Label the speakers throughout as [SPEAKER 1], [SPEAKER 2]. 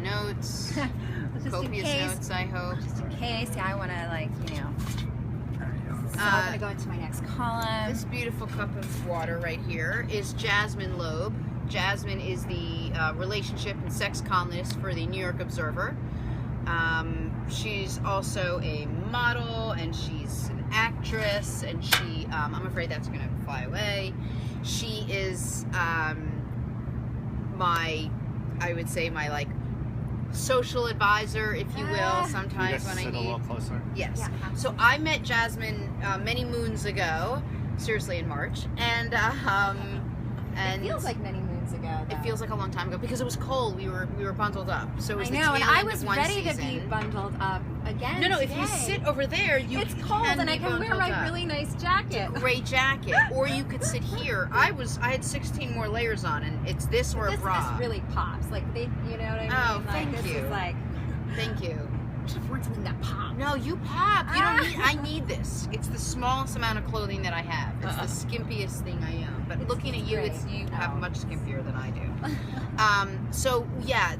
[SPEAKER 1] some notes. Copious notes, I hope.
[SPEAKER 2] Just in case. Yeah, I want to, like, you know. So I'm going to go into my next column.
[SPEAKER 1] This beautiful cup of water right here is Jasmine Lobe. Jasmine is the relationship and sex columnist for the New York Observer. She's also a model, and she's an actress, and she, I'm afraid that's going to fly away. She is I would say my, like, social advisor, if you will, sometimes when I need.
[SPEAKER 3] Sit a little closer.
[SPEAKER 1] Yes.
[SPEAKER 2] Yeah,
[SPEAKER 1] so I met Jasmine many moons ago, seriously in March, and
[SPEAKER 2] It feels like many moons ago, though.
[SPEAKER 1] it feels like a long time ago because it was cold. We were bundled up, so it was
[SPEAKER 2] I
[SPEAKER 1] the
[SPEAKER 2] know, and
[SPEAKER 1] tail
[SPEAKER 2] I
[SPEAKER 1] end
[SPEAKER 2] was
[SPEAKER 1] of one
[SPEAKER 2] ready
[SPEAKER 1] season.
[SPEAKER 2] to be bundled up again.
[SPEAKER 1] No, if
[SPEAKER 2] today.
[SPEAKER 1] you sit over there,
[SPEAKER 2] It's cold, and I can wear my really nice jacket.
[SPEAKER 1] Great jacket, or you could sit here. I had 16 more layers on, and it's this or a bra.
[SPEAKER 2] This really pops. Like, they, you know what I mean?
[SPEAKER 1] Oh,
[SPEAKER 2] like,
[SPEAKER 1] thank
[SPEAKER 2] this
[SPEAKER 1] you.
[SPEAKER 2] is like,
[SPEAKER 1] Thank you.
[SPEAKER 2] I should have worn something that pops.
[SPEAKER 1] No, you pop. You don't need. I need this. It's the smallest amount of clothing that I have. It's the skimpiest thing I own. But looking at you,
[SPEAKER 2] great.
[SPEAKER 1] you have much skimpier than I do. So yeah,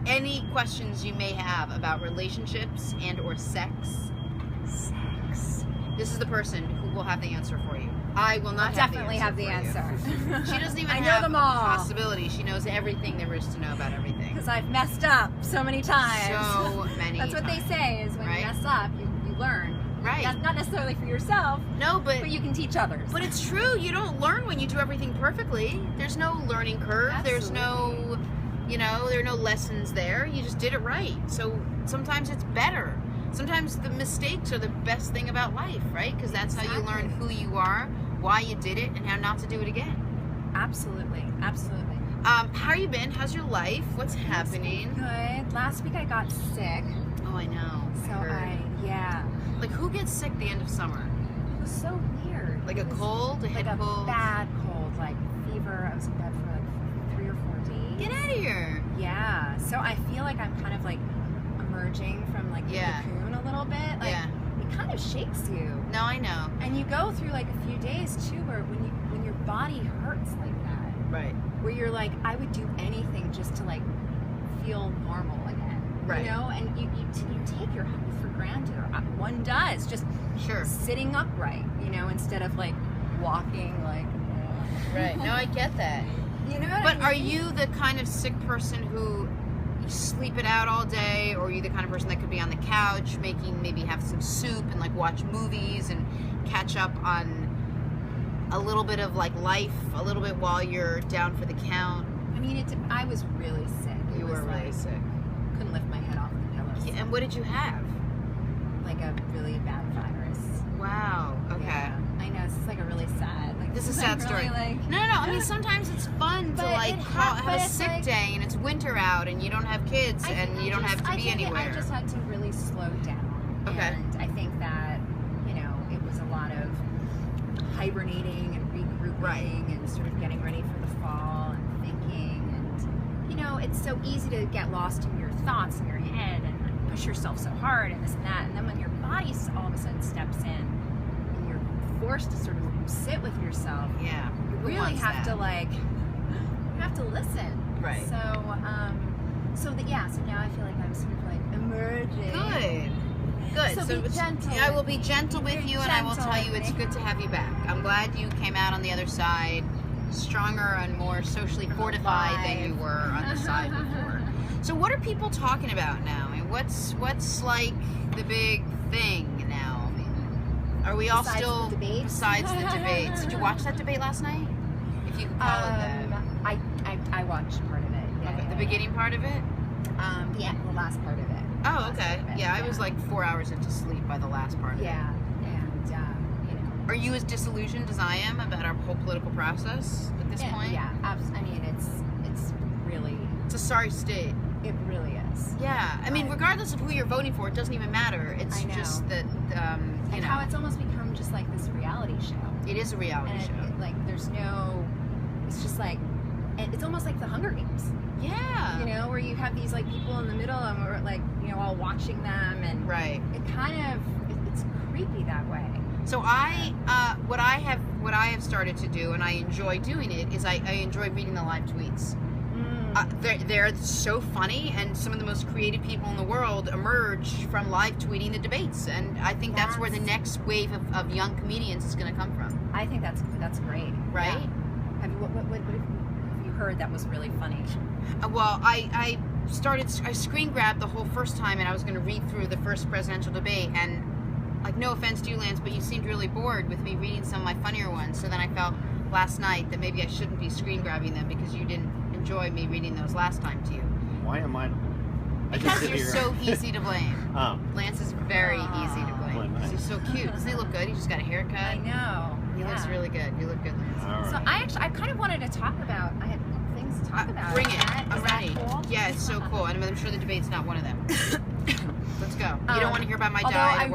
[SPEAKER 1] any questions you may have about relationships and or sex? This is the person who will have the answer for you. I will not
[SPEAKER 2] Definitely have the
[SPEAKER 1] for you.
[SPEAKER 2] answer.
[SPEAKER 1] She doesn't even
[SPEAKER 2] I know
[SPEAKER 1] have
[SPEAKER 2] them all.
[SPEAKER 1] a possibility. She knows everything there is to know about everything.
[SPEAKER 2] Because I've messed up so many times.
[SPEAKER 1] So many
[SPEAKER 2] That's what
[SPEAKER 1] times.
[SPEAKER 2] they say, is when
[SPEAKER 1] Right?
[SPEAKER 2] you mess up, you learn.
[SPEAKER 1] Right.
[SPEAKER 2] That's not necessarily for yourself,
[SPEAKER 1] No,
[SPEAKER 2] but you can teach others.
[SPEAKER 1] But it's true. You don't learn when you do everything perfectly. There's no learning curve. There's no, there are no lessons there. You just did it right. So sometimes it's better. Sometimes the mistakes are the best thing about life, right? Because that's how you learn who you are, why you did it, and how not to do it again.
[SPEAKER 2] Absolutely. Absolutely.
[SPEAKER 1] How you been? How's your life? What's happening?
[SPEAKER 2] Good. Last week I got sick.
[SPEAKER 1] Oh, I know.
[SPEAKER 2] So yeah.
[SPEAKER 1] Like, who gets sick the end of summer?
[SPEAKER 2] It was so weird.
[SPEAKER 1] Like a cold, a head
[SPEAKER 2] like
[SPEAKER 1] cold?
[SPEAKER 2] a bad cold, like fever. I was in bed for like 3 or 4 days.
[SPEAKER 1] Get out of here.
[SPEAKER 2] Yeah. So I feel like I'm kind of like emerging from like the cocoon a little bit. Like it kind of shakes you.
[SPEAKER 1] No, I know.
[SPEAKER 2] And you go through like a few days too where when your body hurts like that.
[SPEAKER 1] Right.
[SPEAKER 2] Where you're like, I would do anything just to like feel normal again.
[SPEAKER 1] Right.
[SPEAKER 2] You know, and you take your health for granted, or one does, just sitting upright, instead of like walking like.
[SPEAKER 1] Right. No, I get that.
[SPEAKER 2] You know what
[SPEAKER 1] But
[SPEAKER 2] I mean?
[SPEAKER 1] are you the kind of sick person who you sleep it out all day, or are you the kind of person that could be on the couch maybe have some soup and like watch movies and catch up on a little bit of like life, a little bit while you're down for the count?
[SPEAKER 2] I mean, I was really sick.
[SPEAKER 1] You were really sick.
[SPEAKER 2] Couldn't lift my head off the pillows.
[SPEAKER 1] Yeah, and what did you have?
[SPEAKER 2] Like a really bad virus.
[SPEAKER 1] Wow. Okay.
[SPEAKER 2] Yeah. I know, this is like a really sad. Like,
[SPEAKER 1] This is a sad story.
[SPEAKER 2] Really,
[SPEAKER 1] No. I mean, sometimes it's fun to like have a sick day, and it's winter out, and you don't have kids, and you don't have to be anywhere.
[SPEAKER 2] I just had to really slow down.
[SPEAKER 1] Okay.
[SPEAKER 2] And I think that it was a lot of hibernating and regrouping and sort of getting ready for the fall and thinking, and it's so easy to get lost in your thoughts in your head and push yourself so hard and this and that, and then when your body all of a sudden steps in and you're forced to sort of sit with yourself, you really have to listen.
[SPEAKER 1] Right.
[SPEAKER 2] So now I feel like I'm sort of like emerging.
[SPEAKER 1] Good.
[SPEAKER 2] So be gentle.
[SPEAKER 1] I will be gentle with you, and I will
[SPEAKER 2] gentle
[SPEAKER 1] tell you
[SPEAKER 2] with
[SPEAKER 1] it's
[SPEAKER 2] me.
[SPEAKER 1] good to have you back. I'm glad you came out on the other side stronger and more socially fortified than you were on the side before. So what are people talking about now? I mean, what's like the big thing now? I mean, are we all
[SPEAKER 2] Besides
[SPEAKER 1] still
[SPEAKER 2] the debates?
[SPEAKER 1] besides the debates? Did you watch that debate last night? If you could call it that.
[SPEAKER 2] I watched part of it. Yeah,
[SPEAKER 1] Okay, the beginning part of it?
[SPEAKER 2] The last part of it.
[SPEAKER 1] Oh, okay. Yeah, I was like 4 hours into sleep by the last part of it.
[SPEAKER 2] Yeah, and
[SPEAKER 1] Are you as disillusioned as I am about our whole political process at this point?
[SPEAKER 2] Yeah, I mean, it's really,
[SPEAKER 1] It's a sorry state.
[SPEAKER 2] it really is.
[SPEAKER 1] Yeah, I mean, regardless of who you're voting for, it doesn't even matter. It's
[SPEAKER 2] I know.
[SPEAKER 1] just that,
[SPEAKER 2] And how it's almost become just like this reality show.
[SPEAKER 1] it is a reality
[SPEAKER 2] And
[SPEAKER 1] show.
[SPEAKER 2] it's just like, it's almost like the Hunger Games.
[SPEAKER 1] Yeah.
[SPEAKER 2] Where you have these like people in the middle and we're like, all watching them, and
[SPEAKER 1] Right.
[SPEAKER 2] it kind of, it's creepy that way.
[SPEAKER 1] So what I have started to do, and I enjoy doing it, is I enjoy reading the live tweets. they're so funny, and some of the most creative people in the world emerge from live tweeting the debates, and I think that's where the next wave of young comedians is going to come from.
[SPEAKER 2] I think that's great.
[SPEAKER 1] Right?
[SPEAKER 2] Yeah. Have you what have you heard that was really funny?
[SPEAKER 1] Well, I screen grabbed the whole first time, and I was going to read through the first presidential debate, and like, no offense to you, Lance, but you seemed really bored with me reading some of my funnier ones, so then I felt last night that maybe I shouldn't be screen grabbing them because you didn't enjoy me reading those last time to you.
[SPEAKER 3] Why am I?
[SPEAKER 1] Because you're so easy to blame.
[SPEAKER 3] Oh.
[SPEAKER 1] Lance is very easy to blame.
[SPEAKER 3] Nice.
[SPEAKER 1] He's so cute. Doesn't he look good? He just got a haircut.
[SPEAKER 2] I know.
[SPEAKER 1] He looks really good. You look good, Lance.
[SPEAKER 3] All
[SPEAKER 2] So
[SPEAKER 3] right.
[SPEAKER 2] I kind of wanted to talk about. I had things to talk about.
[SPEAKER 1] Bring it.
[SPEAKER 2] Is
[SPEAKER 1] I'm
[SPEAKER 2] that
[SPEAKER 1] ready.
[SPEAKER 2] cool?
[SPEAKER 1] Yeah, it's so cool. And I'm sure the debate's not one of them. Let's go. You don't want to hear about my
[SPEAKER 2] although
[SPEAKER 1] diet.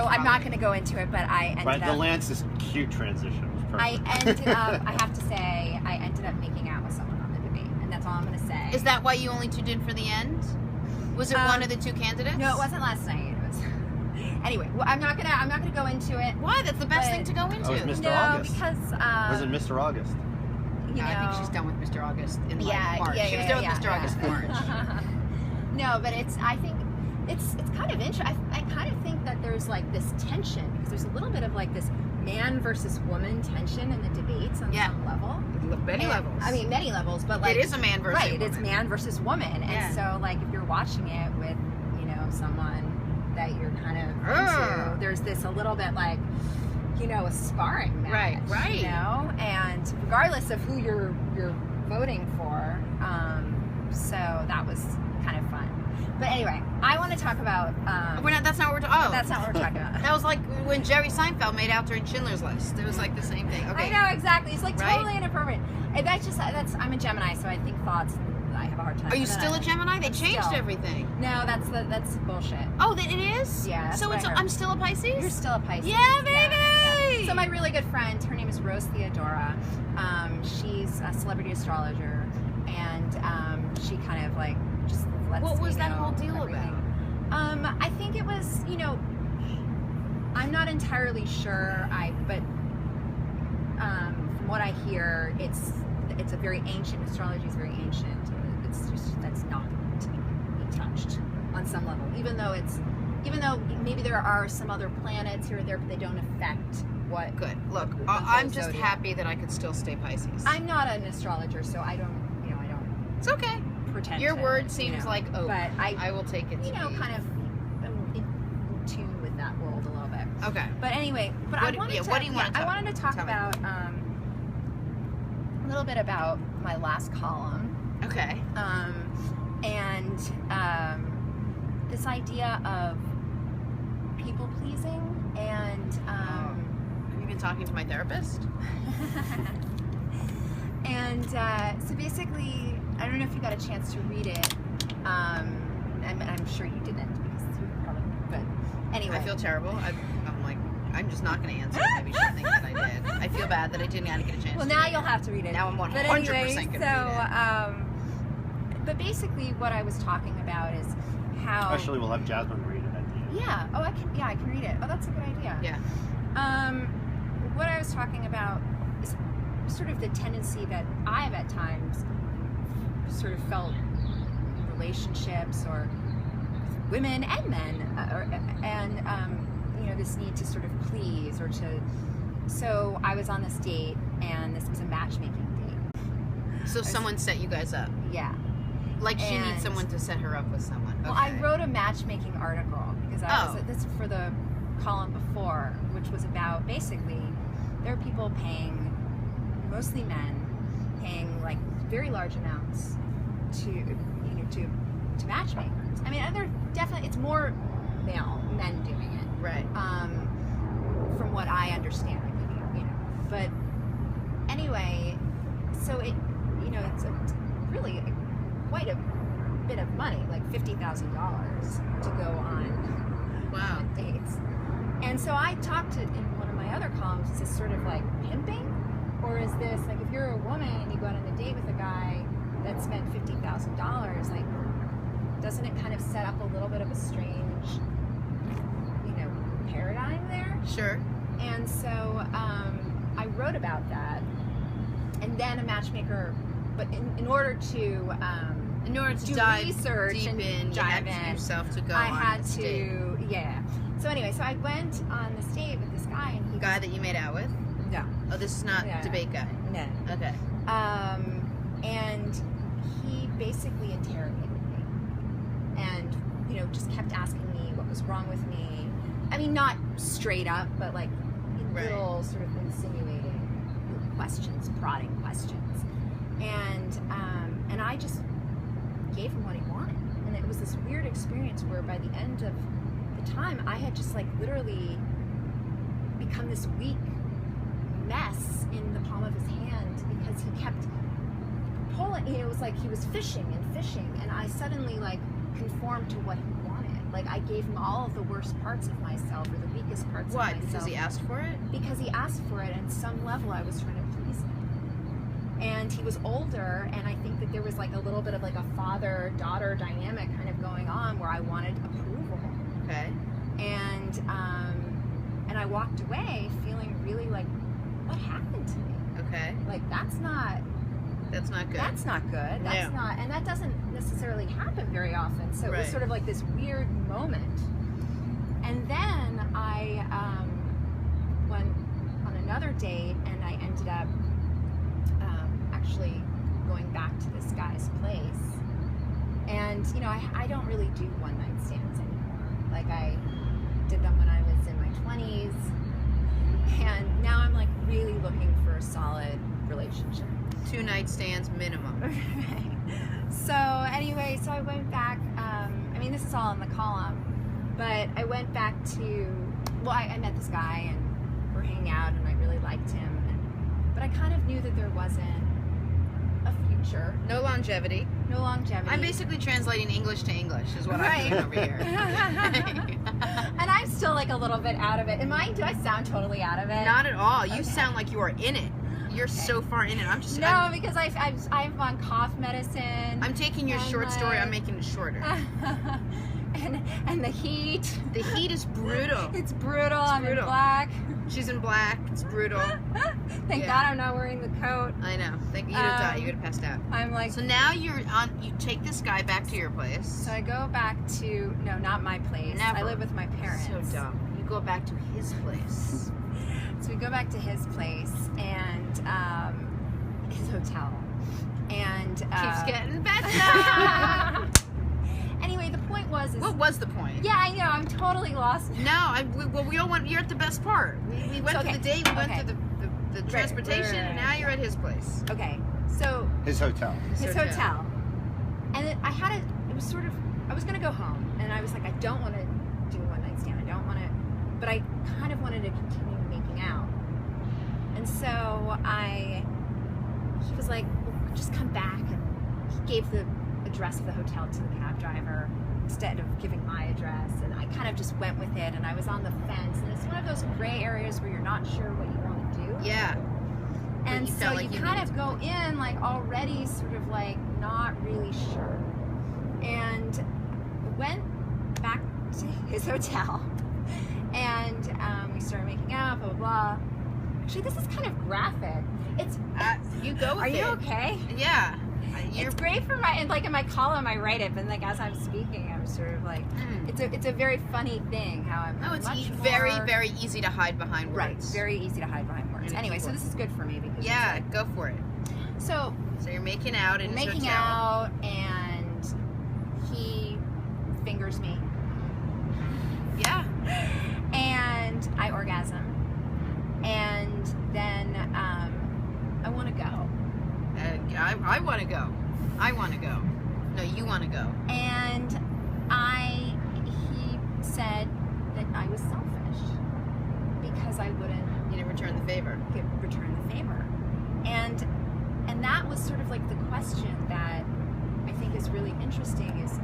[SPEAKER 2] I'm not going to go into it, but I ended
[SPEAKER 3] Right, the
[SPEAKER 2] up.
[SPEAKER 3] Lance's cute transition was perfect.
[SPEAKER 2] I ended up. I have to say, I ended up making out with someone on the debate, and that's all I'm going to say.
[SPEAKER 1] Is that why you only tuned in for the end? Was it one of the two candidates?
[SPEAKER 2] No, it wasn't last night. It was. Anyway, well, I'm not gonna go into it.
[SPEAKER 1] Why? That's the best thing to go into.
[SPEAKER 3] Oh, it was Mr.
[SPEAKER 2] No,
[SPEAKER 3] August.
[SPEAKER 2] because
[SPEAKER 3] Was it Mr. August?
[SPEAKER 2] you know,
[SPEAKER 1] I think she's done with Mr. August in March.
[SPEAKER 2] Yeah,
[SPEAKER 1] She was done with Mr. August in March.
[SPEAKER 2] No, but I think it's kind of interesting. I kind of think that there's like this tension because there's a little bit of like this man versus woman tension in the debates on some level.
[SPEAKER 1] Many levels.
[SPEAKER 2] I mean, many levels, but like
[SPEAKER 1] it is a man versus
[SPEAKER 2] right.
[SPEAKER 1] woman.
[SPEAKER 2] It's man versus woman,
[SPEAKER 1] Yeah.
[SPEAKER 2] and so like if you're watching it with someone that you're kind of into, there's this a little bit like a sparring match,
[SPEAKER 1] right.
[SPEAKER 2] You know, and regardless of who you're voting for, so that was kind of fun. But anyway, I want to talk about.
[SPEAKER 1] That's not what we're talking. Oh,
[SPEAKER 2] that's not what we're talking about.
[SPEAKER 1] That was like when Jerry Seinfeld made out during Schindler's List. It was like the same thing. Okay.
[SPEAKER 2] I know exactly. It's like
[SPEAKER 1] Right?
[SPEAKER 2] totally inappropriate. And I'm a Gemini, so I think thoughts. I have a hard time.
[SPEAKER 1] Are you still a Gemini? They changed
[SPEAKER 2] still.
[SPEAKER 1] everything.
[SPEAKER 2] No, that's bullshit.
[SPEAKER 1] Oh, that it is?
[SPEAKER 2] Yeah. that's
[SPEAKER 1] So
[SPEAKER 2] what I heard.
[SPEAKER 1] I'm still a Pisces?
[SPEAKER 2] You're still a Pisces.
[SPEAKER 1] Yeah, baby!
[SPEAKER 2] Yeah. So my really good friend, her name is Rose Theodora. She's a celebrity astrologer, and she kind of like just lets
[SPEAKER 1] What was
[SPEAKER 2] me
[SPEAKER 1] that
[SPEAKER 2] know
[SPEAKER 1] whole deal
[SPEAKER 2] everything.
[SPEAKER 1] about?
[SPEAKER 2] I think it was, I'm not entirely sure. But from what I hear, it's a very ancient. Astrology is very ancient. That's not to be touched on some level, even though maybe there are some other planets here or there, but they don't affect what.
[SPEAKER 1] Good. Look,
[SPEAKER 2] what
[SPEAKER 1] I'm
[SPEAKER 2] goes
[SPEAKER 1] just
[SPEAKER 2] zodiac.
[SPEAKER 1] happy that I could still stay Pisces.
[SPEAKER 2] I'm not an astrologer, so I don't
[SPEAKER 1] It's okay.
[SPEAKER 2] pretend.
[SPEAKER 1] Your
[SPEAKER 2] to,
[SPEAKER 1] word seems like oak.
[SPEAKER 2] but
[SPEAKER 1] I will take it.
[SPEAKER 2] kind of in tune with that world a little bit.
[SPEAKER 1] Okay.
[SPEAKER 2] But anyway,
[SPEAKER 1] What do you want to
[SPEAKER 2] I wanted to talk
[SPEAKER 1] tell me.
[SPEAKER 2] about a little bit about my last column.
[SPEAKER 1] Okay.
[SPEAKER 2] And this idea of people pleasing and
[SPEAKER 1] Have you been talking to my therapist?
[SPEAKER 2] and so basically, I don't know if you got a chance to read it. I'm sure you didn't because you probably. But anyway,
[SPEAKER 1] I feel terrible. I'm like, I'm just not going to answer. Maybe she'll think that I did. I feel bad that I didn't get a chance.
[SPEAKER 2] well,
[SPEAKER 1] to
[SPEAKER 2] now
[SPEAKER 1] read
[SPEAKER 2] you'll
[SPEAKER 1] it.
[SPEAKER 2] have to read it.
[SPEAKER 1] Now I'm 100%
[SPEAKER 2] But anyway,
[SPEAKER 1] going to
[SPEAKER 2] so,
[SPEAKER 1] read it.
[SPEAKER 2] But basically, what I was talking about is how.
[SPEAKER 3] Actually, we'll have Jasmine read it at the end.
[SPEAKER 2] Yeah. Oh, I can. Yeah, I can read it. Oh, that's a good idea.
[SPEAKER 1] Yeah.
[SPEAKER 2] What I was talking about is sort of the tendency that I have at times sort of felt in relationships or with women and men, this need to sort of please or to. So I was on this date, and this was a matchmaking date.
[SPEAKER 1] So someone set you guys up.
[SPEAKER 2] Yeah.
[SPEAKER 1] Like she
[SPEAKER 2] And-
[SPEAKER 1] needs someone to set her up with someone. Okay.
[SPEAKER 2] Well, I wrote a matchmaking article because this for the column before, which was about basically there are people paying, mostly men, paying like very large amounts to matchmakers. I mean, they're definitely it's more men doing it.
[SPEAKER 1] Right.
[SPEAKER 2] From what I understand, but anyway, so it's really quite a bit of money, like $50,000 to go on dates. And so I talked in one of my other columns, is this sort of like pimping? Or is this like if you're a woman and you go out on a date with a guy that spent $50,000, like doesn't it kind of set up a little bit of a strange, paradigm there?
[SPEAKER 1] Sure.
[SPEAKER 2] And so I wrote about that, and then a matchmaker but in order to do
[SPEAKER 1] dive
[SPEAKER 2] research
[SPEAKER 1] deep
[SPEAKER 2] and
[SPEAKER 1] in, you
[SPEAKER 2] dive
[SPEAKER 1] had
[SPEAKER 2] in,
[SPEAKER 1] yourself to go
[SPEAKER 2] I
[SPEAKER 1] on
[SPEAKER 2] had
[SPEAKER 1] this
[SPEAKER 2] to,
[SPEAKER 1] date.
[SPEAKER 2] yeah. So anyway, so I went on this date with this guy, and he
[SPEAKER 1] Guy that you made out with?
[SPEAKER 2] no,
[SPEAKER 1] Oh, this is not
[SPEAKER 2] Yeah.
[SPEAKER 1] debate guy.
[SPEAKER 2] no.
[SPEAKER 1] Okay.
[SPEAKER 2] And he basically interrogated me, and just kept asking me what was wrong with me. I mean, not straight up, but like little sort of insinuating questions, prodding questions, and I just gave him what he wanted, and it was this weird experience where by the end of the time, I had just like literally become this weak mess in the palm of his hand because he kept pulling. It was like he was fishing, and I suddenly like conformed to what he wanted. Like I gave him all of the worst parts of myself, or the weakest parts of
[SPEAKER 1] Why?
[SPEAKER 2] myself.
[SPEAKER 1] Because he asked for it?
[SPEAKER 2] Because he asked for it, and at some level I was trying to please him. And he was older, and I think that there was like a little bit of like a father-daughter dynamic kind of going on where I wanted approval.
[SPEAKER 1] Okay.
[SPEAKER 2] And I walked away feeling really like, what happened to me?
[SPEAKER 1] Okay.
[SPEAKER 2] Like that's not
[SPEAKER 1] good.
[SPEAKER 2] That's not good. That's not, and that doesn't necessarily happen very often. So it was sort of like this weird moment. And then I went on another date, and I ended up actually going back to this guy's place. And I don't really do one night stands anymore. Like I did them when I was in my 20s, and now I'm like really looking for a solid relationship.
[SPEAKER 1] 2 night stands minimum.
[SPEAKER 2] Right. So anyway, so I went back. I mean, this is all in the column, but I went back to. Well, I met this guy, and we're hanging out, and I really liked him, but I kind of knew that there wasn't a future.
[SPEAKER 1] No longevity.
[SPEAKER 2] No longevity.
[SPEAKER 1] I'm basically translating English to English, is what I'm doing over here.
[SPEAKER 2] And I'm still like a little bit out of it. Do I sound totally out of it?
[SPEAKER 1] Not at all. You sound like you are in it. You're so far in it. I'm just.
[SPEAKER 2] No, because I'm on cough medicine.
[SPEAKER 1] I'm taking your short story. I'm making it shorter.
[SPEAKER 2] and the heat.
[SPEAKER 1] The heat is brutal.
[SPEAKER 2] It's brutal.
[SPEAKER 1] It's
[SPEAKER 2] I'm
[SPEAKER 1] brutal.
[SPEAKER 2] in black.
[SPEAKER 1] She's in black. It's brutal.
[SPEAKER 2] Thank God I'm not wearing the coat.
[SPEAKER 1] I know. You'd have died. You would have passed out.
[SPEAKER 2] I'm like.
[SPEAKER 1] So now you take this guy back to your place.
[SPEAKER 2] So I go back to not my place.
[SPEAKER 1] Never.
[SPEAKER 2] I live with my parents.
[SPEAKER 1] So dumb. You go back to his place.
[SPEAKER 2] So we go back to his place and his hotel, and
[SPEAKER 1] keeps getting better.
[SPEAKER 2] Anyway, the point was.
[SPEAKER 1] What was the point?
[SPEAKER 2] Yeah, I know. I'm totally lost.
[SPEAKER 1] No, we all went. You're at the best part. We went through the date. We went through the transportation, and now you're at his place.
[SPEAKER 2] Okay, so
[SPEAKER 3] his hotel.
[SPEAKER 2] His hotel. And then it was sort of. I was gonna go home, and I was like, I don't want to do a one night stand. I don't want to, but I kind of wanted to continue making out. And so he was like, well, just come back, and he gave the address of the hotel to the cab driver instead of giving my address, and I kind of just went with it, and I was on the fence, and it's one of those gray areas where you're not sure what you want to do.
[SPEAKER 1] Yeah.
[SPEAKER 2] And so you kind of go in like already sort of like not really sure. And went back to his hotel, and we started making out, blah, blah, blah. Actually, this is kind of graphic. It's
[SPEAKER 1] you go with
[SPEAKER 2] Are
[SPEAKER 1] it.
[SPEAKER 2] you okay?
[SPEAKER 1] Yeah.
[SPEAKER 2] It's great for in my column I write it, but like as I'm speaking, I'm sort of like it's a very funny thing how I'm.
[SPEAKER 1] No, it's
[SPEAKER 2] much
[SPEAKER 1] very
[SPEAKER 2] more,
[SPEAKER 1] very easy to hide behind words.
[SPEAKER 2] Right, very easy to hide behind words. Anyway, so this is good for me because
[SPEAKER 1] go for it.
[SPEAKER 2] So
[SPEAKER 1] you're making out in his
[SPEAKER 2] making
[SPEAKER 1] hotel.
[SPEAKER 2] out, and he fingers me.
[SPEAKER 1] Yeah.
[SPEAKER 2] And I orgasm, and then I want to go.
[SPEAKER 1] I want to go. I want to go. No, you want to go.
[SPEAKER 2] And he said that I was selfish because I wouldn't.
[SPEAKER 1] You didn't return the favor.
[SPEAKER 2] Return the favor, and that was sort of like the question that I think is really interesting is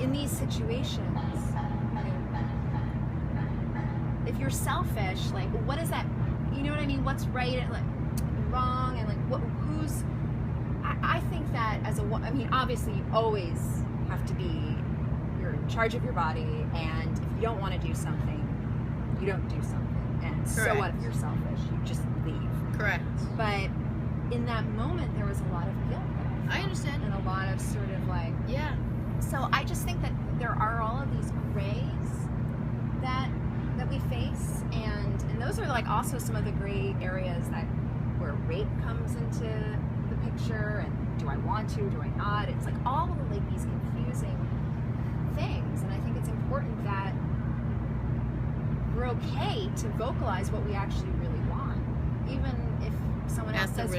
[SPEAKER 2] in these situations. If you're selfish, like what is that? You know what I mean? What's right and like wrong, and like who's? I think that as obviously you always have to be. You're in charge of your body, and if you don't want to do something, you don't do something. And
[SPEAKER 1] Correct.
[SPEAKER 2] So what if you're selfish? You just leave.
[SPEAKER 1] Correct.
[SPEAKER 2] But in that moment, there was a lot of guilt that I
[SPEAKER 1] I understand.
[SPEAKER 2] And a lot of sort of like,
[SPEAKER 1] Yeah.
[SPEAKER 2] so I just think that there are all of these grays that we face, and those are like also some of the gray areas that where rape comes into the picture, and do I want to, do I not? It's like all of like these confusing things, and I think it's important that we're okay to vocalize what we actually really want, even if someone else says at the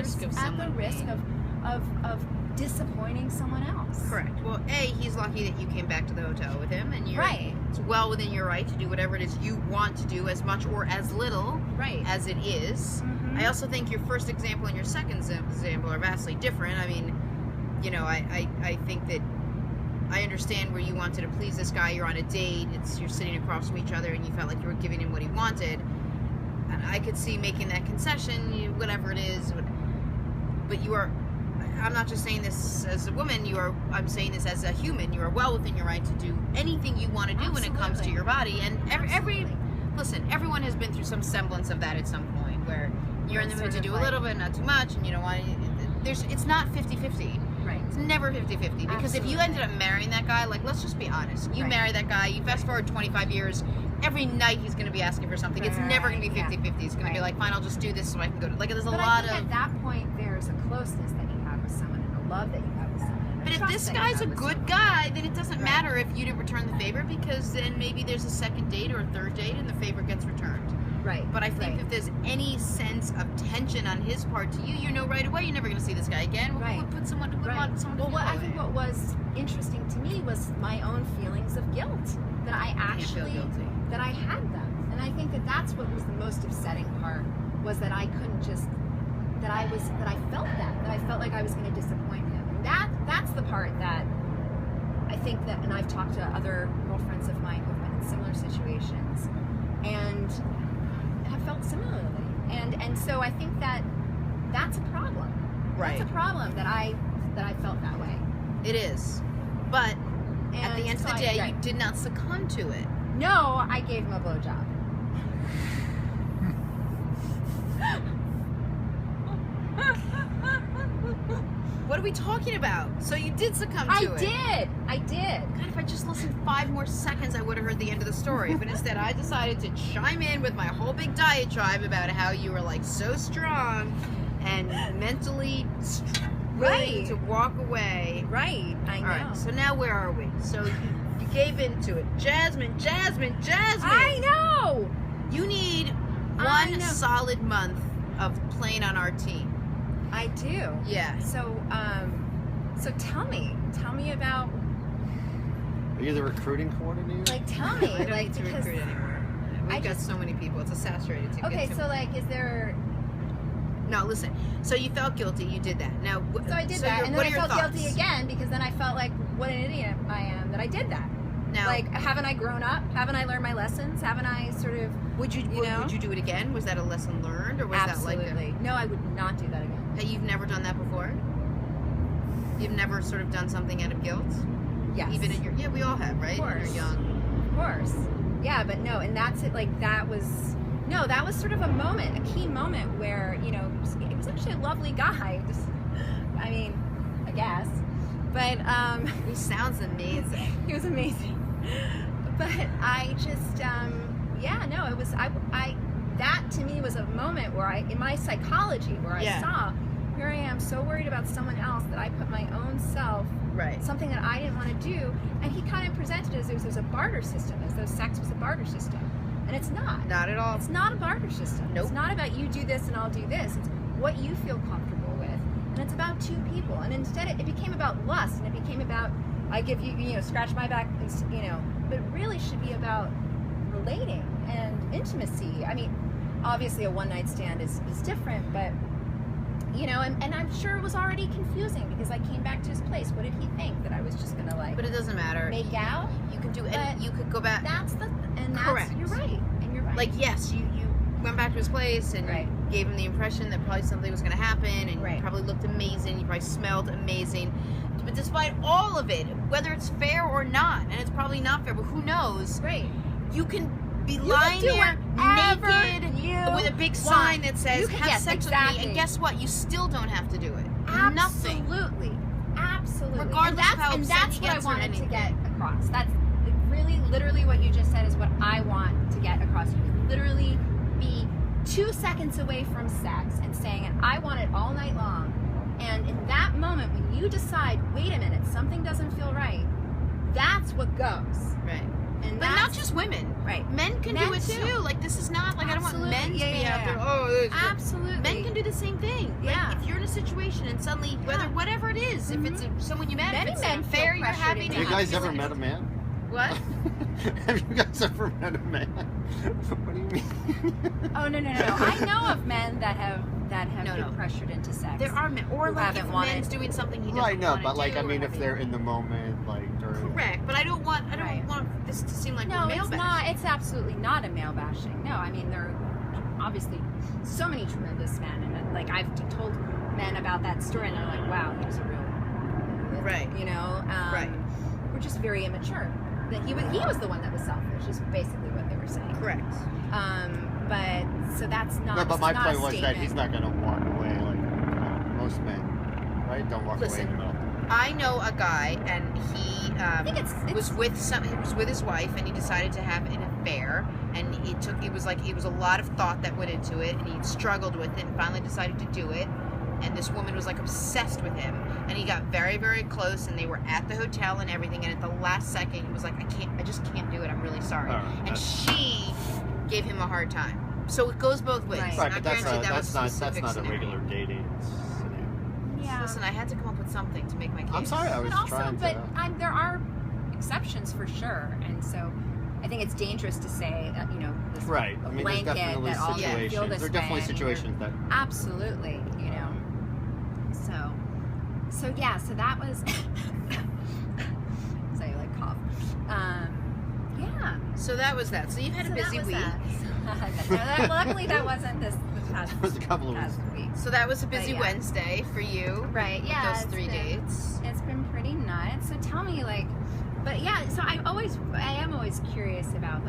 [SPEAKER 2] risk of disappointing someone else.
[SPEAKER 1] Correct. Well, he's lucky that you came back to the hotel with him, and you're
[SPEAKER 2] Right.
[SPEAKER 1] It's well within your right to do whatever it is you want to do, as much or as little
[SPEAKER 2] Right.
[SPEAKER 1] as it is.
[SPEAKER 2] Mhm.
[SPEAKER 1] I also think your first example and your second example are vastly different. I mean, you know, I think that I understand where you wanted to please this guy. You're on a date. You're sitting across from each other, and you felt like you were giving him what he wanted. And I could see making that concession, whatever it is. But you are. I'm not just saying this as a woman. I'm saying this as a human. You are well within your right to do anything you want to do when it comes to your body. And everyone has been through some semblance of that at some point, where you're in the mood to do a little bit, not too much, and you don't want to. It's not 50-50.
[SPEAKER 2] Right.
[SPEAKER 1] It's never 50-50, because if you ended up marrying that guy, like, let's just be honest, you marry that guy, you fast forward 25 years, every night he's going to be asking for something. It's never going to be 50-50. It's going to be like, fine, I'll just do this so I can go to, like, there's a lot
[SPEAKER 2] I
[SPEAKER 1] of.
[SPEAKER 2] think at that point, there's a closeness that you have with someone, and a love that you have with someone.
[SPEAKER 1] But if this guy's a good guy, then it doesn't matter if you didn't return the favor, because then maybe there's a second date or a third date and the favor gets returned.
[SPEAKER 2] Right.
[SPEAKER 1] But I think if there's any sense of tension on his part to you, you know right away you're never going to see this guy again. Who would put someone? Who would want someone to feel that
[SPEAKER 2] I think
[SPEAKER 1] way?
[SPEAKER 2] what was interesting to me was my own feelings of guilt, that I actually that I had them, and I think that that's what was the most upsetting part, was that I couldn't just that I felt like I was going to disappoint him, and that's the part that I think that, and I've talked to other girlfriends of mine who've been in similar situations, and have felt similarly, and so I think that that's a problem.
[SPEAKER 1] Right.
[SPEAKER 2] That's a problem that I felt that way.
[SPEAKER 1] It is. But at the end of the day,
[SPEAKER 2] you
[SPEAKER 1] did not succumb to it.
[SPEAKER 2] No, I gave him a blowjob.
[SPEAKER 1] What are we talking about? So you did succumb to it.
[SPEAKER 2] I did.
[SPEAKER 1] God, if I just listened 5 more seconds, I would have heard the end of the story. But instead, I decided to chime in with my whole big diatribe about how you were like so strong and mentally ready to walk away.
[SPEAKER 2] Right, I know.
[SPEAKER 1] All right, so now where are we? So you gave into it. Jasmine!
[SPEAKER 2] I know!
[SPEAKER 1] You need one solid month of playing on our team.
[SPEAKER 2] I do.
[SPEAKER 1] Yeah.
[SPEAKER 2] So tell me about.
[SPEAKER 3] Are you the recruiting coordinator?
[SPEAKER 2] Like, tell me.
[SPEAKER 1] I don't
[SPEAKER 2] like,
[SPEAKER 1] need to
[SPEAKER 2] because
[SPEAKER 1] recruit anymore. We've got so many people. It's a saturated team.
[SPEAKER 2] Okay, so like, is there?
[SPEAKER 1] No, listen. So you felt guilty. You did that. Now.
[SPEAKER 2] So I did that, and then I felt guilty again, because then I felt like what an idiot I am that I did that.
[SPEAKER 1] Now,
[SPEAKER 2] like, haven't I grown up? Haven't I learned my lessons? Haven't I sort of?
[SPEAKER 1] Would you do it again? Was that a lesson learned, or was
[SPEAKER 2] Absolutely.
[SPEAKER 1] that like
[SPEAKER 2] No, I would not do that again.
[SPEAKER 1] Hey, you've never done that before? You've never sort of done something out of guilt?
[SPEAKER 2] Yes.
[SPEAKER 1] Even in your we all have, right?
[SPEAKER 2] Of course.
[SPEAKER 1] When you're young.
[SPEAKER 2] Of course. Yeah, but no, and that's it. Like, that was sort of a moment, a key moment where, you know, he was actually a lovely guy. Just, I mean, I guess. But
[SPEAKER 1] He sounds amazing.
[SPEAKER 2] he was amazing. But I just it was I that to me was a moment where in my psychology where I saw, here I am so worried about someone else that I put my own self, something that I didn't want to do, and he kind of presented it as if there's a barter system, as though sex was a barter system, and it's not.
[SPEAKER 1] Not at all.
[SPEAKER 2] It's not a barter system.
[SPEAKER 1] Nope.
[SPEAKER 2] It's not about you do this and I'll do this. It's what you feel comfortable with, and it's about two people. And instead it became about lust, and it became about I give you, scratch my back, but it really should be about relating and intimacy. I mean, obviously a one-night stand is different, but, and I'm sure it was already confusing because I came back to his place. What did he think? That I was just going to,
[SPEAKER 1] But it doesn't matter.
[SPEAKER 2] make out?
[SPEAKER 1] You can do it. You could go back. Correct.
[SPEAKER 2] You're right. And you're right.
[SPEAKER 1] Like, yes, you went back to his place and you gave him the impression that probably something was going to happen, and you probably looked amazing. You probably smelled amazing. But despite all of it, whether it's fair or not, and it's probably not fair, but who knows? You can be lying there naked with a big sign that says, have sex with me, and guess what? You still don't have to do it.
[SPEAKER 2] Absolutely.
[SPEAKER 1] Nothing.
[SPEAKER 2] Absolutely.
[SPEAKER 1] Regardless of how
[SPEAKER 2] and
[SPEAKER 1] upset
[SPEAKER 2] that's
[SPEAKER 1] he
[SPEAKER 2] what I
[SPEAKER 1] gets or
[SPEAKER 2] wanted to
[SPEAKER 1] anything.
[SPEAKER 2] get across. That's really, literally what you just said is what I want to get across. You can literally be 2 seconds away from sex and saying, and I want it all night long. And in that moment, when you decide, wait a minute, something doesn't feel right, that's what goes.
[SPEAKER 1] Right.
[SPEAKER 2] And
[SPEAKER 1] But
[SPEAKER 2] that's,
[SPEAKER 1] not just women.
[SPEAKER 2] right.
[SPEAKER 1] Men can
[SPEAKER 2] Men
[SPEAKER 1] do it
[SPEAKER 2] too.
[SPEAKER 1] too. Like, this is not, like, I don't want
[SPEAKER 2] Absolutely.
[SPEAKER 1] men to
[SPEAKER 2] Yeah,
[SPEAKER 1] be
[SPEAKER 2] yeah,
[SPEAKER 1] out there,
[SPEAKER 2] yeah.
[SPEAKER 1] oh, it's
[SPEAKER 2] Absolutely.
[SPEAKER 1] men can do the same thing.
[SPEAKER 2] Yeah.
[SPEAKER 1] Like, if you're in a situation and suddenly, whatever it is, if it's someone you met,
[SPEAKER 2] Many
[SPEAKER 1] if it's
[SPEAKER 2] men
[SPEAKER 1] unfair,
[SPEAKER 2] feel
[SPEAKER 1] you're
[SPEAKER 2] pressured
[SPEAKER 1] having
[SPEAKER 2] into
[SPEAKER 3] Have you guys ever
[SPEAKER 2] Absolutely.
[SPEAKER 3] met a man?
[SPEAKER 1] What?
[SPEAKER 3] Have you guys ever met a man? What do you mean?
[SPEAKER 2] Oh, no. I know of men that have
[SPEAKER 1] No,
[SPEAKER 2] been
[SPEAKER 1] no.
[SPEAKER 2] pressured into sex.
[SPEAKER 1] There are men, or
[SPEAKER 2] Who
[SPEAKER 1] like
[SPEAKER 2] haven't
[SPEAKER 1] if
[SPEAKER 2] wanted-
[SPEAKER 1] men's doing something he doesn't
[SPEAKER 3] Right, no,
[SPEAKER 1] want
[SPEAKER 3] but
[SPEAKER 1] to
[SPEAKER 3] like,
[SPEAKER 1] do
[SPEAKER 3] I mean,
[SPEAKER 1] or
[SPEAKER 3] if they're in the moment, like, during...
[SPEAKER 1] correct, but I don't want
[SPEAKER 2] Right.
[SPEAKER 1] this to seem like
[SPEAKER 2] No,
[SPEAKER 1] we're male
[SPEAKER 2] it's
[SPEAKER 1] bashing.
[SPEAKER 2] not. It's absolutely not a male bashing. No, I mean, there are obviously so many tremendous men, and like I've told men about that story, and they're like, "Wow, he was a real,"
[SPEAKER 1] Right.
[SPEAKER 2] you know,
[SPEAKER 1] Right.
[SPEAKER 2] We're just very immature. That he was the one that was selfish. Is basically what they were saying.
[SPEAKER 1] Correct.
[SPEAKER 2] But so that's not.
[SPEAKER 3] No, but
[SPEAKER 2] it's
[SPEAKER 3] my
[SPEAKER 2] not
[SPEAKER 3] point
[SPEAKER 2] a
[SPEAKER 3] was that
[SPEAKER 2] statement.
[SPEAKER 3] he's not going to walk away like most men, right? Don't walk
[SPEAKER 1] Listen,
[SPEAKER 3] away in the middle.
[SPEAKER 1] I know a guy, and he
[SPEAKER 2] I think it's
[SPEAKER 1] was with his wife, and he decided to have an affair, and it was a lot of thought that went into it, and he struggled with it, and finally decided to do it. And this woman was like obsessed with him, and he got very, very close, and they were at the hotel and everything, and at the last second he was like, I just can't do it, I'm really sorry.
[SPEAKER 3] Right,
[SPEAKER 1] And
[SPEAKER 3] that's-
[SPEAKER 1] she gave him a hard time. So it goes both ways.
[SPEAKER 2] Right.
[SPEAKER 3] Right,
[SPEAKER 1] I
[SPEAKER 3] but that's
[SPEAKER 1] guarantee that was
[SPEAKER 3] not
[SPEAKER 1] specific
[SPEAKER 3] a
[SPEAKER 1] scenario.
[SPEAKER 3] regular dating scenario.
[SPEAKER 2] yeah.
[SPEAKER 1] Listen, I had to come up with something to make my case.
[SPEAKER 3] I'm sorry, I was
[SPEAKER 2] But also,
[SPEAKER 3] trying to...
[SPEAKER 2] there are exceptions for sure, and so I think it's dangerous to say that this
[SPEAKER 3] Right, I mean, there's
[SPEAKER 2] blanket
[SPEAKER 3] definitely
[SPEAKER 2] that all men feel
[SPEAKER 3] situations.
[SPEAKER 2] this
[SPEAKER 3] There are definitely
[SPEAKER 2] way. I mean,
[SPEAKER 3] situations that...
[SPEAKER 2] absolutely, So yeah, so that was. So you like cough. Yeah.
[SPEAKER 1] So that was that. So you've had a
[SPEAKER 2] So
[SPEAKER 1] busy
[SPEAKER 2] that was
[SPEAKER 1] week.
[SPEAKER 2] that. Luckily, that wasn't this past,
[SPEAKER 3] It was a couple of
[SPEAKER 2] past week.
[SPEAKER 1] So that was a busy
[SPEAKER 2] yeah.
[SPEAKER 1] Wednesday for you.
[SPEAKER 2] Right. Yeah.
[SPEAKER 1] Those 3 dates.
[SPEAKER 2] It's been pretty nuts. So tell me, but yeah. So I am always curious about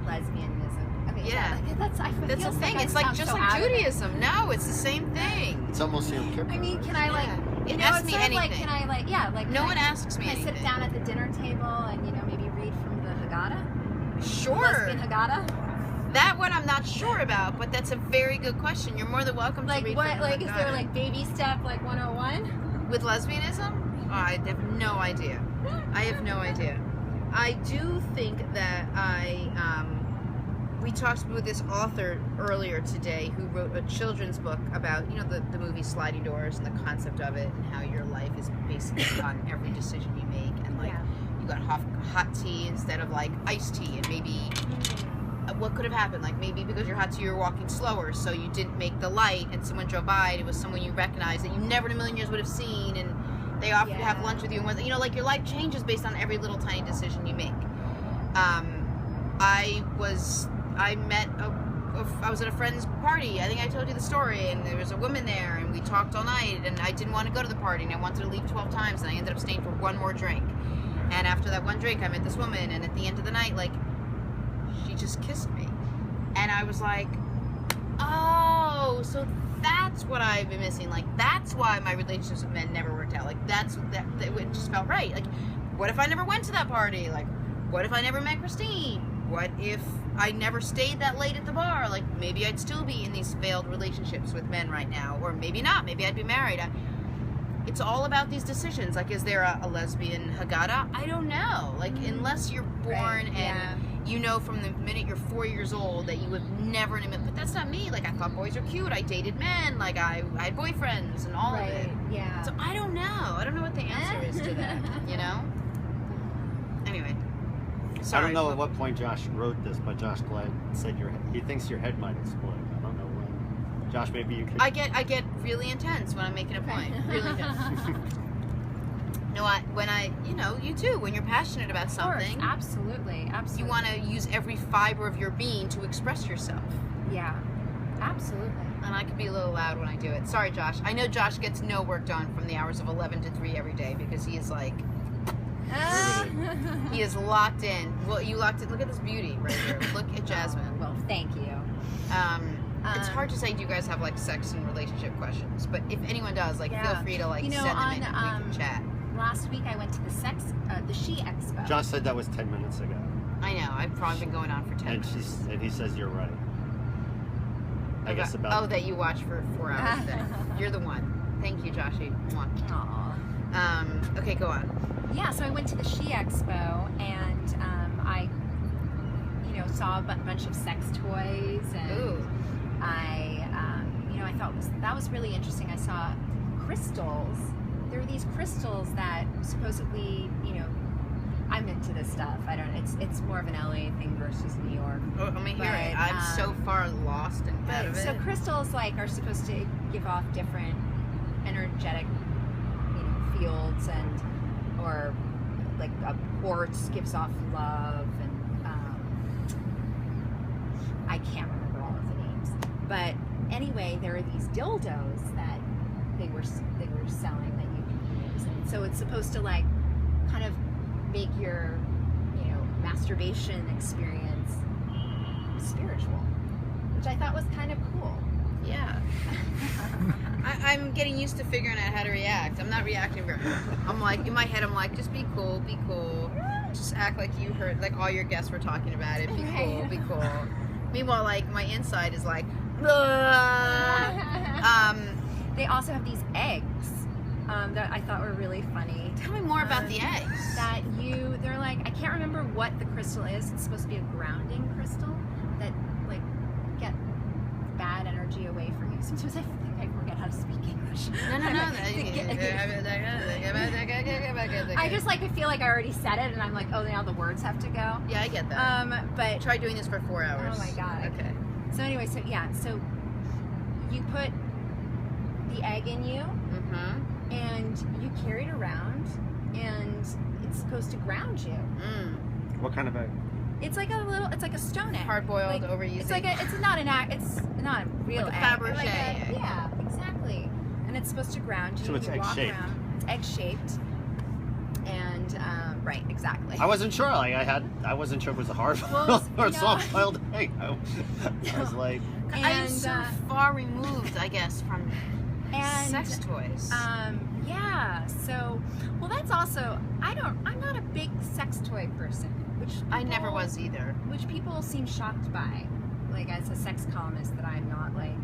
[SPEAKER 2] lesbianism. I mean,
[SPEAKER 1] Yeah.
[SPEAKER 2] that's I feel
[SPEAKER 1] That's the thing. It's like just like Judaism. No, it's the same thing.
[SPEAKER 3] It's almost Yom Kippur.
[SPEAKER 2] I mean, can I
[SPEAKER 1] Yeah.
[SPEAKER 2] you know,
[SPEAKER 1] Ask
[SPEAKER 2] it's
[SPEAKER 1] me
[SPEAKER 2] sort of
[SPEAKER 1] anything.
[SPEAKER 2] can I
[SPEAKER 1] No
[SPEAKER 2] can
[SPEAKER 1] one
[SPEAKER 2] I,
[SPEAKER 1] asks me
[SPEAKER 2] can I
[SPEAKER 1] anything.
[SPEAKER 2] sit down at the dinner table and maybe read from the Haggadah?
[SPEAKER 1] Sure.
[SPEAKER 2] Lesbian Haggadah?
[SPEAKER 1] That one I'm not sure about, but that's a very good question. You're more than welcome to read
[SPEAKER 2] What
[SPEAKER 1] from the
[SPEAKER 2] is there
[SPEAKER 1] Haggadah.
[SPEAKER 2] baby step 101?
[SPEAKER 1] With lesbianism? Oh, I have no idea. I have no idea. I do think that we talked with this author earlier today who wrote a children's book about, the movie Sliding Doors and the concept of it and how your life is basically on every decision you make. And you got hot tea instead of iced tea, and maybe what could have happened? Maybe because you're hot tea, you're walking slower, so you didn't make the light, and someone drove by, and it was someone you recognized that you never in a million years would have seen, and they offered to have lunch with you, and your life changes based on every little tiny decision you make. I was at a friend's party. I think I told you the story, and there was a woman there, and we talked all night, and I didn't want to go to the party, and I wanted to leave 12 times, and I ended up staying for one more drink. And after that one drink, I met this woman, and at the end of the night, she just kissed me. And I was like, oh, so that's what I've been missing. That's why my relationships with men never worked out. It just felt right. What if I never went to that party? What if I never met Christine? What if I never stayed that late at the bar? Maybe I'd still be in these failed relationships with men right now. Or maybe not. Maybe I'd be married. It's all about these decisions. Is there a lesbian Haggadah? I don't know. Unless you're born and you know from the minute you're 4 years old that you would never in a minute. But that's not me. I thought boys are cute. I dated men. I had boyfriends and all of it.
[SPEAKER 2] Yeah.
[SPEAKER 1] So I don't know. I don't know what the answer is to that. Anyway. Sorry.
[SPEAKER 3] I don't know at what point Josh wrote this, but Josh Glad said he thinks your head might explode. I don't know when. Josh, maybe you could...
[SPEAKER 1] I get really intense when I'm making a point. Really intense. No, you too. When you're passionate about something,
[SPEAKER 2] Absolutely.
[SPEAKER 1] you want to use every fiber of your being to express yourself.
[SPEAKER 2] Yeah. Absolutely.
[SPEAKER 1] And I can be a little loud when I do it. Sorry, Josh. I know Josh gets no work done from the hours of 11 to 3 every day because he is he is locked in. Well, you locked in. Look at this beauty right here. Look at Jasmine.
[SPEAKER 2] Well, thank you.
[SPEAKER 1] It's hard to say. Do you guys have like sex and relationship questions? But if anyone does, like, feel free to like
[SPEAKER 2] You know,
[SPEAKER 1] send them
[SPEAKER 2] on,
[SPEAKER 1] in and we can chat.
[SPEAKER 2] Last week I went to the She Expo.
[SPEAKER 3] Josh said that was 10 minutes ago.
[SPEAKER 1] I know. I've probably been going on for 10 minutes.
[SPEAKER 3] And he says you're right. I guess about.
[SPEAKER 1] Oh, that you watch for 4 hours a day. You're the one. Thank you, Joshy.
[SPEAKER 2] Aww.
[SPEAKER 1] Okay, go on.
[SPEAKER 2] Yeah, so I went to the She Expo and I, saw a bunch of sex toys and
[SPEAKER 1] Ooh.
[SPEAKER 2] I thought that was really interesting. I saw crystals. There were these crystals that supposedly, I'm into this stuff. I don't. It's more of an LA thing versus New York.
[SPEAKER 1] Oh, let me hear it. I'm so far lost and out of it.
[SPEAKER 2] So crystals are supposed to give off different energetic, fields or like a quartz gives off love and I can't remember all of the names. But anyway, there are these dildos that they were selling that you can use, and so it's supposed to like kind of make your masturbation experience spiritual, which I thought was kind of cool.
[SPEAKER 1] Yeah. I'm getting used to figuring out how to react. I'm not reacting very well. I'm like, in my head, I'm like, just be cool, be cool. Just act like you heard, like all your guests were talking about it. Be cool, be cool. Meanwhile, like, my inside is like,
[SPEAKER 2] They also have these eggs that I thought were really funny.
[SPEAKER 1] Tell me more about the eggs.
[SPEAKER 2] They're like, I can't remember what the crystal is. It's supposed to be a grounding crystal that like get bad energy away from you. Sometimes I think I forget how to speak English.
[SPEAKER 1] No.
[SPEAKER 2] I just I feel like I already said it and I'm like, oh, now the words have to go.
[SPEAKER 1] Yeah, I get that.
[SPEAKER 2] But
[SPEAKER 1] try doing this for 4 hours.
[SPEAKER 2] Oh my god.
[SPEAKER 1] Okay.
[SPEAKER 2] So anyway, so you put the egg in you, and you carry it around, and it's supposed to ground you.
[SPEAKER 3] What kind of egg?
[SPEAKER 2] It's like a stone egg.
[SPEAKER 1] Hard boiled,
[SPEAKER 2] like,
[SPEAKER 1] overused.
[SPEAKER 2] It's not a real
[SPEAKER 1] like a
[SPEAKER 2] egg.
[SPEAKER 1] Fabergé egg.
[SPEAKER 2] Yeah, exactly. And it's supposed to ground you.
[SPEAKER 3] So it's
[SPEAKER 2] you walk
[SPEAKER 3] egg-shaped.
[SPEAKER 2] around. It's egg shaped. And right, exactly.
[SPEAKER 3] I wasn't sure. I wasn't sure if it was a hard or a soft boiled egg. I was like,
[SPEAKER 1] I'm so far removed, I guess, from
[SPEAKER 2] and
[SPEAKER 1] sex toys.
[SPEAKER 2] Yeah. So, well, that's also I'm not a big sex toy person, which
[SPEAKER 1] I never was either.
[SPEAKER 2] Which people seem shocked by, like as a sex columnist, that I'm not like.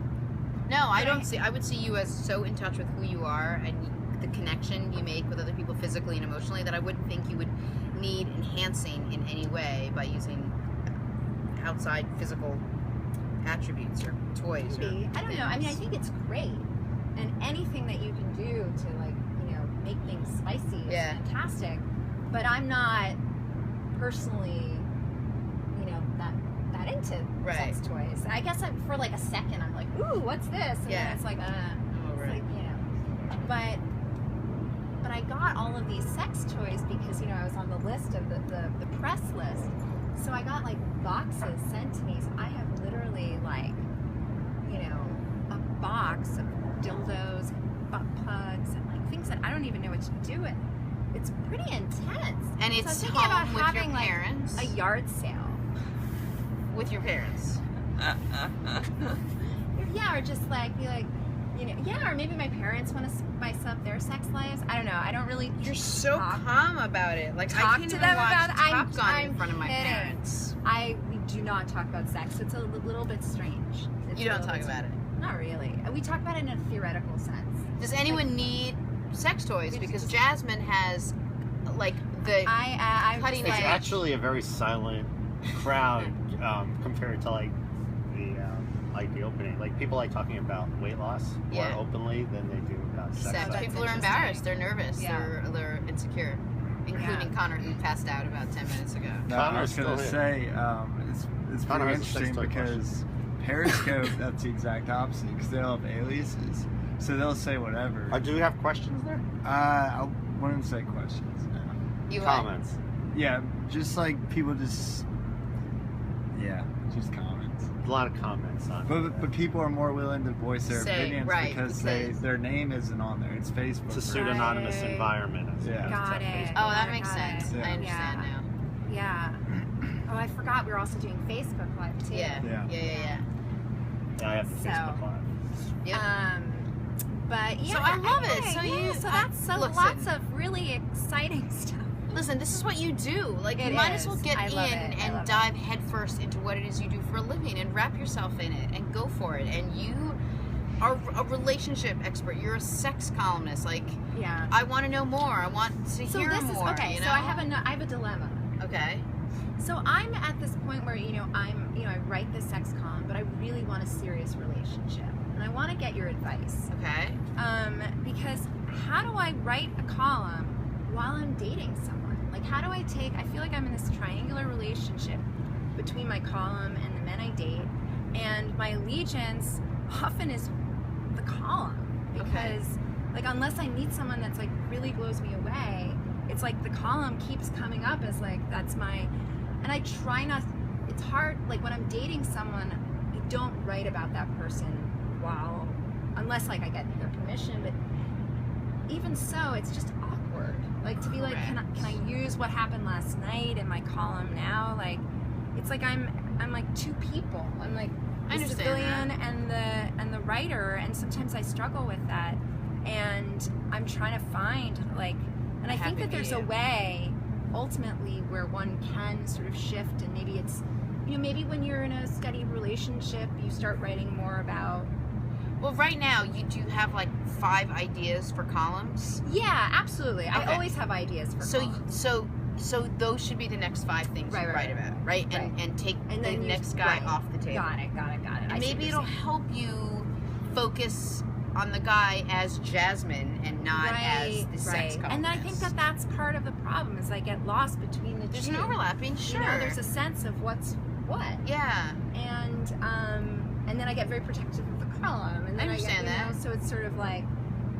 [SPEAKER 1] No, I don't see. I would see you as so in touch with who you are and the connection you make with other people physically and emotionally that I wouldn't think you would need enhancing in any way by using outside physical attributes or toys.
[SPEAKER 2] Maybe. I don't know. I mean, I think it's great, and anything that you can do to make things spicy is fantastic. But I'm not personally, that into sex toys. I guess for like a second I'm like, ooh, what's this? And then it's like, But I got all of these sex toys because I was on the list of the press list. So I got like boxes sent to me. So I have literally like, a box of dildos and butt plugs and like things that I don't even know what to do with. It's pretty intense.
[SPEAKER 1] And it's
[SPEAKER 2] so
[SPEAKER 1] home with
[SPEAKER 2] having
[SPEAKER 1] your parents.
[SPEAKER 2] Like a yard sale.
[SPEAKER 1] With your parents.
[SPEAKER 2] Yeah, or just like be like, or maybe my parents want to spice up their sex lives. I don't know. I don't really.
[SPEAKER 1] You're so calm about it. Like I can't even watch Top Gun in front of my parents.
[SPEAKER 2] We do not talk about sex. It's a little bit strange.
[SPEAKER 1] You don't talk about it.
[SPEAKER 2] Not really. We talk about it in a theoretical sense.
[SPEAKER 1] Does anyone need sex toys? Because Jasmine has like the cutting edge.
[SPEAKER 3] It's actually a very silent crowd compared to like the opening. Like people like talking about weight loss more openly than they do about sex.
[SPEAKER 1] People are embarrassed. They're nervous. Yeah. They're insecure, including Connor, who passed out about 10 minutes ago.
[SPEAKER 4] No, I was going to say it's pretty interesting because Periscope, that's the exact opposite because they'll have aliases, so they'll say whatever.
[SPEAKER 3] Do we have questions there?
[SPEAKER 4] I wouldn't say questions. No.
[SPEAKER 1] You
[SPEAKER 3] comments?
[SPEAKER 4] Yeah, just like people just comments.
[SPEAKER 3] A lot of comments on it.
[SPEAKER 4] But people are more willing to voice their opinions because their name isn't on there. It's Facebook.
[SPEAKER 3] It's a pseudonymous environment.
[SPEAKER 2] Got it.
[SPEAKER 1] Oh, that makes sense.
[SPEAKER 2] Yeah.
[SPEAKER 1] I understand now.
[SPEAKER 2] Yeah. Oh, I forgot we were also doing Facebook Live too.
[SPEAKER 1] Yeah.
[SPEAKER 3] Yeah, I have the Facebook Live.
[SPEAKER 1] Yep.
[SPEAKER 2] But yeah,
[SPEAKER 1] So I love it. So
[SPEAKER 2] so that's
[SPEAKER 1] listen.
[SPEAKER 2] lots of really exciting stuff.
[SPEAKER 1] Listen, this is what you do. Like, you might as well get in and dive headfirst into what it is you do for a living and wrap yourself in it and go for it. And you are a relationship expert. You're a sex columnist. Like,
[SPEAKER 2] yeah,
[SPEAKER 1] I want to know more. I want to hear more.
[SPEAKER 2] Okay,
[SPEAKER 1] you know?
[SPEAKER 2] so I have a dilemma.
[SPEAKER 1] Okay.
[SPEAKER 2] So I'm at this point where I write the sex column, but I really want a serious relationship, and I want to get your advice.
[SPEAKER 1] Okay.
[SPEAKER 2] Because how do I write a column while I'm dating someone? Like, how do I feel like I'm in this triangular relationship between my column and the men I date, and my allegiance often is the column, because like, unless I meet someone that's like really blows me away, it's like the column keeps coming up as like, that's my, and I try not, it's hard, like when I'm dating someone, I don't write about that person unless like I get their permission, but even so, it's just awkward. Like, to be like, can I use what happened last night in my column now? Like, it's like I'm like two people. I'm like the civilian and the writer, and sometimes I struggle with that. And I'm trying to find like, and I think that there's a way ultimately where one can sort of shift, and maybe it's, maybe when you're in a steady relationship, you start writing more about.
[SPEAKER 1] Well, right now you do have like 5 ideas for columns.
[SPEAKER 2] Yeah, absolutely. Okay. I always have ideas for columns.
[SPEAKER 1] So those should be the next 5 things you write about, right? And take the next guy off the table.
[SPEAKER 2] Got it.
[SPEAKER 1] And maybe it'll help you focus on the guy as Jasmine and not as the sex columnist. And
[SPEAKER 2] I think that that's part of the problem, is I get lost between the two.
[SPEAKER 1] There's an overlapping, sure.
[SPEAKER 2] There's a sense of what's what.
[SPEAKER 1] Yeah.
[SPEAKER 2] And then I get very protective of the column. And then
[SPEAKER 1] I understand that.
[SPEAKER 2] So it's sort of like,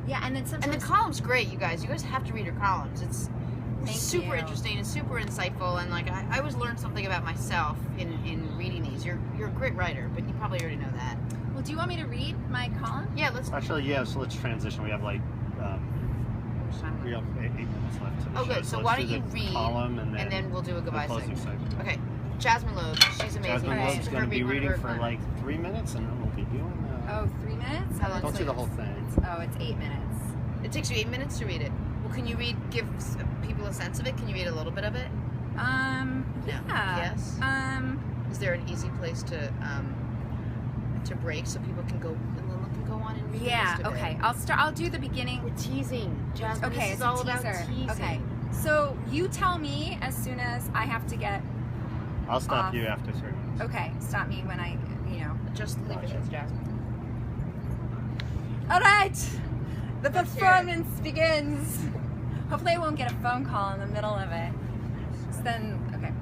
[SPEAKER 2] yeah, and then sometimes...
[SPEAKER 1] And the column's great, you guys. You guys have to read your columns. It's super interesting and super insightful, and like I always learn something about myself in reading these. You're a great writer, but you probably already know that.
[SPEAKER 2] Well, do you want me to read my column?
[SPEAKER 1] Yeah, let's...
[SPEAKER 3] Actually, yeah, so let's transition. We have like... we have 8 minutes left to the show.
[SPEAKER 1] Good. So why don't you read,
[SPEAKER 3] column and then
[SPEAKER 1] we'll do a goodbye
[SPEAKER 3] section.
[SPEAKER 1] Okay. Jasmine Lobe, she's amazing.
[SPEAKER 3] Jasmine Lobe's going to be reading for like 3 minutes, and then we'll be doing...
[SPEAKER 2] 3 minutes?
[SPEAKER 3] Don't do the whole thing.
[SPEAKER 2] It's 8 minutes.
[SPEAKER 1] It takes you 8 minutes to read it. Well, can you give people a sense of it? Can you read a little bit of it?
[SPEAKER 2] No.
[SPEAKER 1] Yes? Is there an easy place to break so people can go on and read the rest of
[SPEAKER 2] okay.
[SPEAKER 1] it?
[SPEAKER 2] I'll do the beginning.
[SPEAKER 1] We're teasing. Jasmine,
[SPEAKER 2] okay,
[SPEAKER 1] this is all about teasing.
[SPEAKER 2] Okay. So you tell me as soon as I have to get...
[SPEAKER 3] I'll stop you after 3 minutes.
[SPEAKER 2] Okay, stop me when I,
[SPEAKER 1] Just leave it as Jasmine.
[SPEAKER 2] All right, the performance begins. Hopefully I won't get a phone call in the middle of it. So then, okay.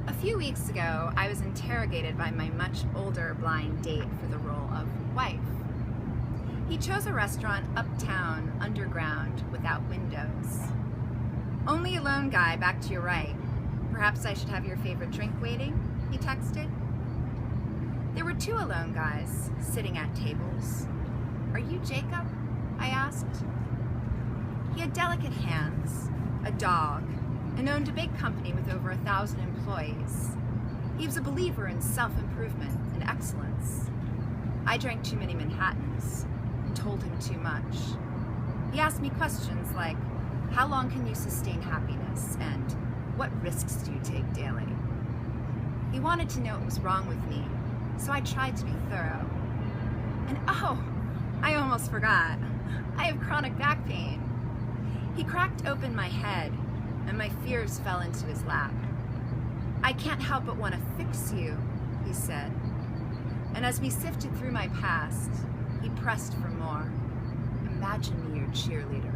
[SPEAKER 2] A few weeks ago, I was interrogated by my much older blind date for the role of wife. He chose a restaurant uptown, underground, without windows. Only a lone guy back to your right. Perhaps I should have your favorite drink waiting, he texted. There were 2 alone guys sitting at tables. Are you Jacob? I asked. He had delicate hands, a dog, and owned a big company with over 1,000 employees. He was a believer in self-improvement and excellence. I drank too many Manhattans and told him too much. He asked me questions like, how long can you sustain happiness, and what risks do you take daily? He wanted to know what was wrong with me, so I tried to be thorough. And I almost forgot. I have chronic back pain. He cracked open my head, and my fears fell into his lap. I can't help but want to fix you, he said. And as we sifted through my past, he pressed for more. Imagine me your cheerleader.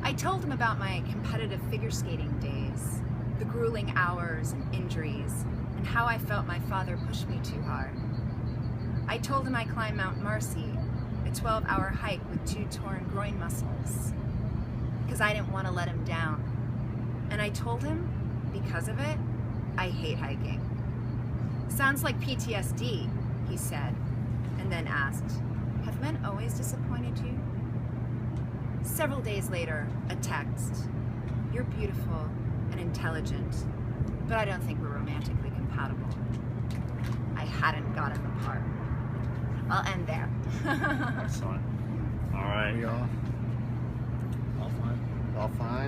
[SPEAKER 2] I told him about my competitive figure skating days, the grueling hours and injuries, and how I felt my father pushed me too hard. I told him I climbed Mount Marcy, a 12-hour hike with 2 torn groin muscles, because I didn't want to let him down. And I told him, because of it, I hate hiking. Sounds like PTSD, he said, and then asked, have men always disappointed you? Several days later, a text. You're beautiful and intelligent, but I don't think we're romantically compatible. I hadn't gotten the part. I'll end there.
[SPEAKER 3] Excellent. All right.
[SPEAKER 4] We all fine.
[SPEAKER 3] All fine.